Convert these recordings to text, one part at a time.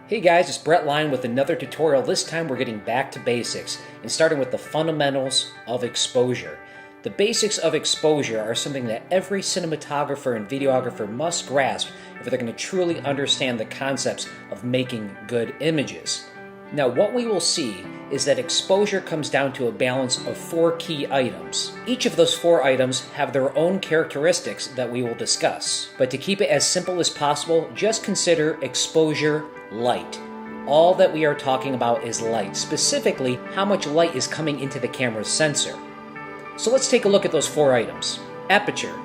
Hey guys, it's Lyon with another tutorial. This time we're getting back to basics and starting with the fundamentals of exposure. The basics of exposure are something that every cinematographer and videographer must grasp if they're going to truly understand the concepts of making good images. Now what we will see is that exposure comes down to a balance of 4 key items. Each of those 4 items have their own characteristics that we will discuss. But to keep it as simple as possible, just consider exposure light. All that we are talking about is light, specifically how much light is coming into the camera's sensor. So let's take a look at those 4 items. Aperture.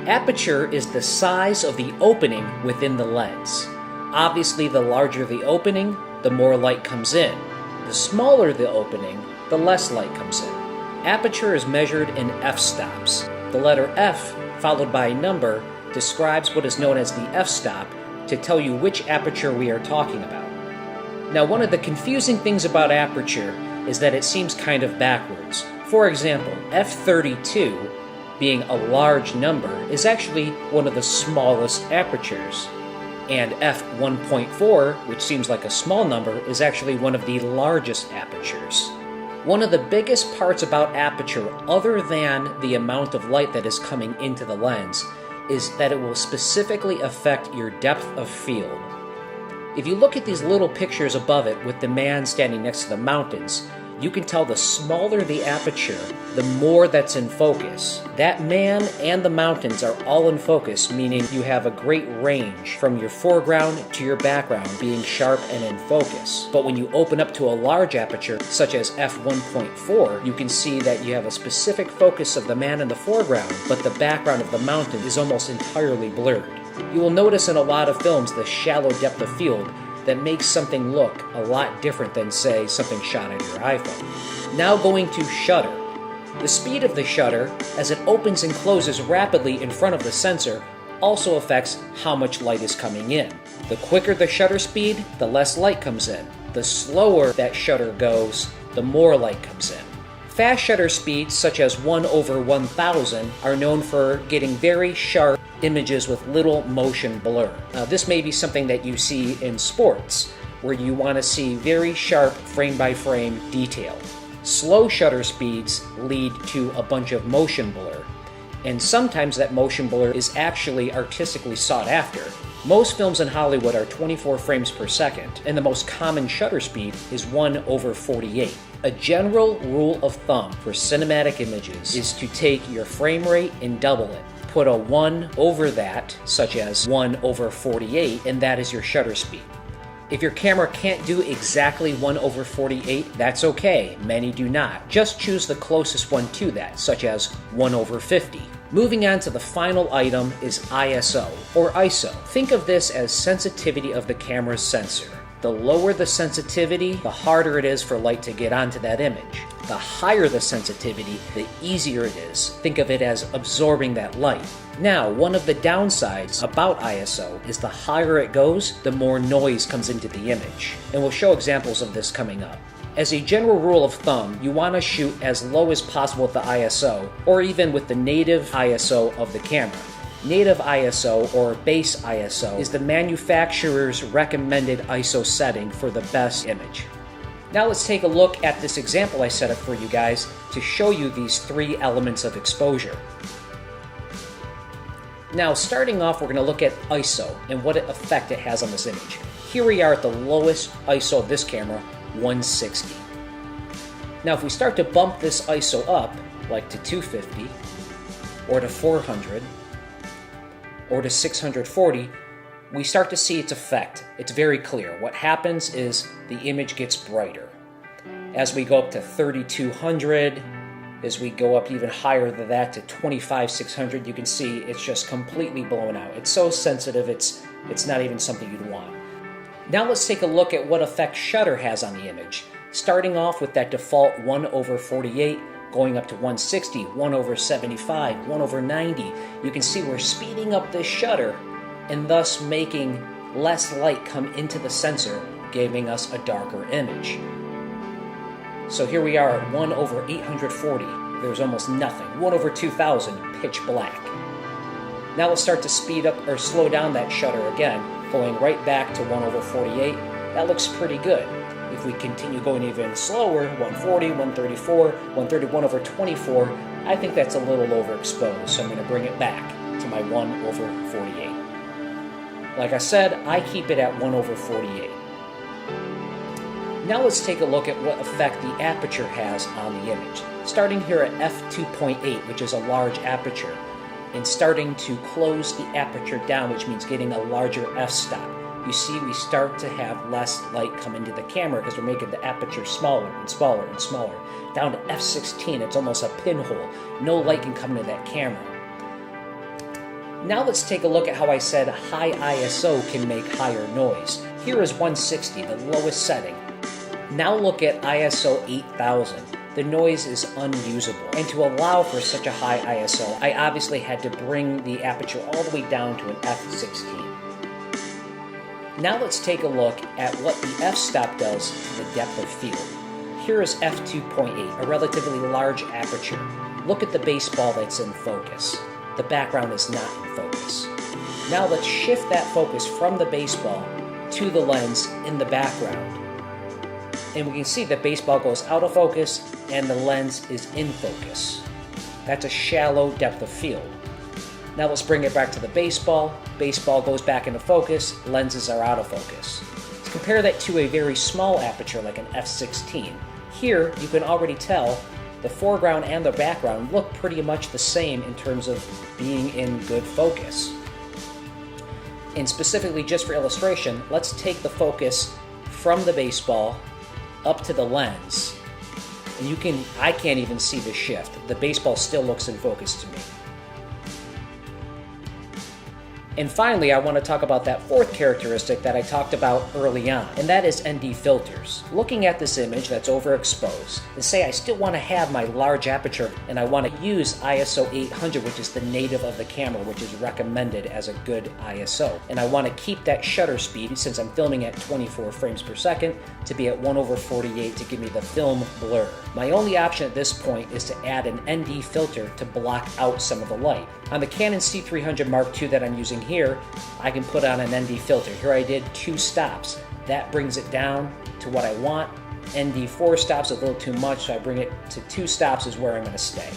Aperture is the size of the opening within the lens. Obviously, the larger the opening, the more light comes in. The smaller the opening, the less light comes in. Aperture is measured in f-stops. The letter F, followed by a number, describes what is known as the f-stop to tell you which aperture we are talking about. Now, one of the confusing things about aperture is that it seems kind of backwards. For example, f32, being a large number, is actually one of the smallest apertures. And f1.4, which seems like a small number, is actually one of the largest apertures. One of the biggest parts about aperture, other than the amount of light that is coming into the lens, is that it will specifically affect your depth of field. If you look at these little pictures above it with the man standing next to the mountains, you can tell the smaller the aperture, the more that's in focus. That man and the mountains are all in focus, meaning you have a great range from your foreground to your background being sharp and in focus. But when you open up to a large aperture, such as f1.4, you can see that you have a specific focus of the man in the foreground, but the background of the mountain is almost entirely blurred. You will notice in a lot of films the shallow depth of field that makes something look a lot different than, say, something shot on your iPhone. Now going to shutter. The speed of the shutter, as it opens and closes rapidly in front of the sensor, also affects how much light is coming in. The quicker the shutter speed, the less light comes in. The slower that shutter goes, the more light comes in. Fast shutter speeds, such as 1/1000, are known for getting very sharp images with little motion blur. Now, this may be something that you see in sports, where you want to see very sharp frame-by-frame detail. Slow shutter speeds lead to a bunch of motion blur, and sometimes that motion blur is actually artistically sought after. Most films in Hollywood are 24 frames per second, and the most common shutter speed is 1/48. A general rule of thumb for cinematic images is to take your frame rate and double it. Put a 1 over that, such as 1/48, and that is your shutter speed. If your camera can't do exactly 1/48, that's okay. Many do not. Just choose the closest one to that, such as 1/50. Moving on to the final item is ISO, or ISO. Think of this as sensitivity of the camera's sensor. The lower the sensitivity, the harder it is for light to get onto that image. The higher the sensitivity, the easier it is. Think of it as absorbing that light. Now, one of the downsides about ISO is the higher it goes, the more noise comes into the image. And we'll show examples of this coming up. As a general rule of thumb, you want to shoot as low as possible with the ISO, or even with the native ISO of the camera. Native ISO, or base ISO, is the manufacturer's recommended ISO setting for the best image. Now let's take a look at this example I set up for you guys to show you these 3 elements of exposure. Now, starting off, we're going to look at ISO and what effect it has on this image. Here we are at the lowest ISO of this camera, 160. Now, if we start to bump this ISO up, like to 250, or to 400, or to 640, we start to see its effect. It's very clear. What happens is the image gets brighter. As we go up to 3200, as we go up even higher than that to 25600, you can see it's just completely blown out. It's so sensitive, it's not even something you'd want. Now let's take a look at what effect shutter has on the image. Starting off with that default 1/48, going up to 160, 1/75, 1/90. You can see we're speeding up this shutter and thus making less light come into the sensor, giving us a darker image. So here we are at 1/840. There's almost nothing. 1/2000, pitch black. Now let's start to speed up or slow down that shutter again, going right back to 1/48, that looks pretty good. If we continue going even slower, 140, 134, 131 over 24, I think that's a little overexposed, so I'm going to bring it back to my 1 over 48. Like I said, I keep it at 1 over 48. Now let's take a look at what effect the aperture has on the image. Starting here at f2.8, which is a large aperture, and starting to close the aperture down, which means getting a larger f-stop. You see we start to have less light come into the camera because we're making the aperture smaller and smaller and smaller. Down to f16, it's almost a pinhole. No light can come into that camera. Now let's take a look at how I said high ISO can make higher noise. Here is 160, the lowest setting. Now look at ISO 8000. The noise is unusable. And to allow for such a high ISO, I obviously had to bring the aperture all the way down to an f16. Now let's take a look at what the f-stop does to the depth of field. Here is f2.8, a relatively large aperture. Look at the baseball that's in focus. The background is not in focus. Now let's shift that focus from the baseball to the lens in the background. And we can see that baseball goes out of focus and the lens is in focus. That's a shallow depth of field. Now let's bring it back to the baseball. Baseball goes back into focus, lenses are out of focus. Let's compare that to a very small aperture like an f16. Here you can already tell the foreground and the background look pretty much the same in terms of being in good focus. And specifically just for illustration, let's take the focus from the baseball up to the lens, and I can't even see the shift. The baseball still looks in focus to me. And finally, I want to talk about that fourth characteristic that I talked about early on, and that is ND filters. Looking at this image that's overexposed, and say I still want to have my large aperture and I want to use ISO 800, which is the native of the camera, which is recommended as a good ISO. And I want to keep that shutter speed, since I'm filming at 24 frames per second, to be at 1 over 48 to give me the film blur. My only option at this point is to add an ND filter to block out some of the light. On the Canon C300 Mark II that I'm using here, I can put on an ND filter. Here I did 2 stops. That brings it down to what I want. ND 4 stops a little too much, so I bring it to 2 stops is where I'm going to stay.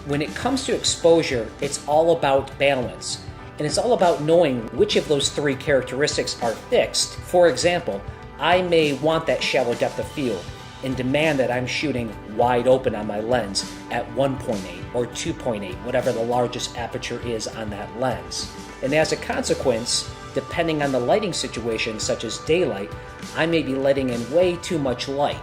When it comes to exposure, it's all about balance. And it's all about knowing which of those 3 characteristics are fixed. For example, I may want that shallow depth of field and demand that I'm shooting wide open on my lens at 1.8 or 2.8, whatever the largest aperture is on that lens. And as a consequence, depending on the lighting situation, such as daylight, I may be letting in way too much light.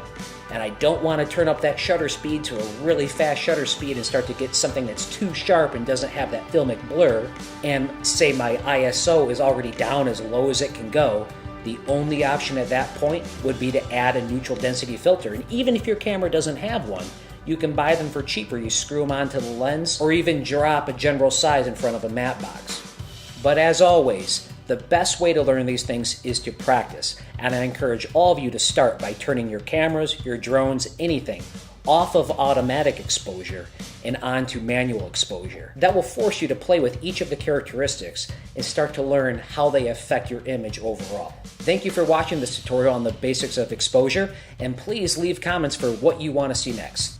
And I don't want to turn up that shutter speed to a really fast shutter speed and start to get something that's too sharp and doesn't have that filmic blur. And say my ISO is already down as low as it can go. The only option at that point would be to add a neutral density filter. And even if your camera doesn't have one, you can buy them for cheaper. You screw them onto the lens or even drop a general size in front of a matte box. But as always, the best way to learn these things is to practice. And I encourage all of you to start by turning your cameras, your drones, anything off of automatic exposure and onto manual exposure. That will force you to play with each of the characteristics and start to learn how they affect your image overall. Thank you for watching this tutorial on the basics of exposure, and please leave comments for what you want to see next.